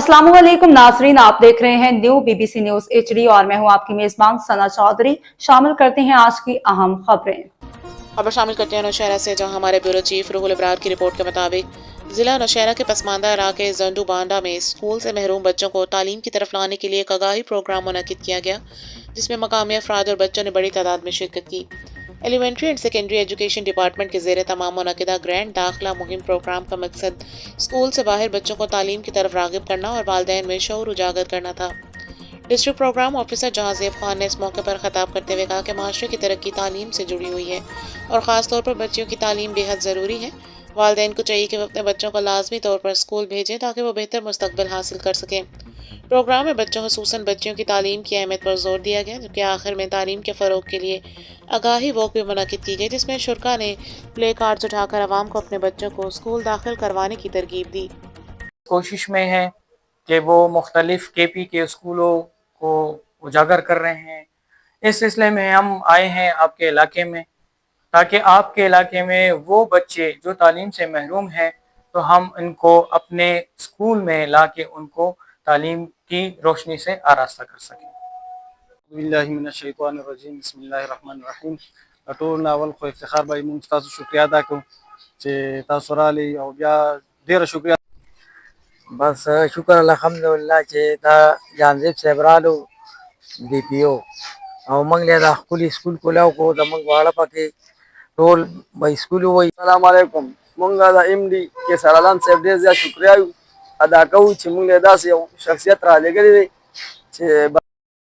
अस्सलाम वालेकुम नाजरीन, आप देख रहे हैं न्यू बीबीसी न्यूज एचडी और मैं हूं आपकी मेजबान सना चौधरी। शामिल करते हैं आज की अहम खबरें। खबर शामिल करते हैं नौशहरा से, जहां हमारे ब्यूरो चीफ रुहुल इब्रार की रिपोर्ट के मुताबिक जिला नौशहरा के पसमानदा इलाके जंडू बांडा में स्कूल से महरूम बच्चों को तालीम की तरफ लाने के लिए एक आगाही प्रोग्राम मुनक्किद किया गया, जिसमें मकामी अफराद और बच्चों ने बड़ी तादाद में शिरकत की। Elementary and secondary education department के ज़ेरे तमाम मुनक्किदा ग्रैंड दाखिला मुहिम प्रोग्राम का मकसद स्कूल से बाहर बच्चों को तालीम की तरफ राग़िब करना और वालिदैन में शऊर उजागर करना था। District programme officer Jahanzeb Khan ने इस मौके पर खिताब करते हुए कहा कि माशरे की तरक्की तालीम से जुड़ी हुई है और ख़ास तौर पर बच्चियों की तालीम बेहद ज़रूरी है। वालिदैन को चाहिए कि वो अपने बच्चों को लाजमी तौर पर स्कूल भेजें ताकि वो बेहतर मुस्तकबिल हासिल कर सकें। प्रोग्राम में बच्चों खसूसन बच्चियों की तालीम की अहमियत पर जोर दिया गया, जबकि आखिर में तालीम के फ़रोग के लिए आगाही वॉक भी मुनक्किद की गई, जिसमें शुरा ने प्ले कार्ड्स उठाकर आवाम को अपने बच्चों को स्कूल दाखिल करवाने की तरगीब दी। कोशिश में है कि वो मुख्तलिफ केपी के स्कूलों को उजागर कर रहे हैं। इस सिलसिले में हम आए हैं आपके इलाके में, ताकि आपके इलाके में वो बच्चे जो तालीम से महरूम हैं तो हम इनको अपने स्कूल में ला के उनको तालीम की रोशनी से आरास्ता कर सकें। बिस्मिल्लाहिर्रहमानिर्रहीम। टोल नावल खो इफ्तिखार भाई मुस्ताद शुक्रिया अदा को चे तासुराली और या ढेर शुक्रिया। बस शुक्र अल्हम्दुलिल्लाह चे ता जानजेब सेबरालो डीपीओ और मंगले दा कुल स्कूल को लाओ को दा मंग वाला पाके टोल भाई स्कूल वही। अस्सलाम वालेकुम। मंगा दा एमडी के सरालान सेब ढेर शुक्रिया अदा को चे मंगले दा से शख्सियत रा ले गए चे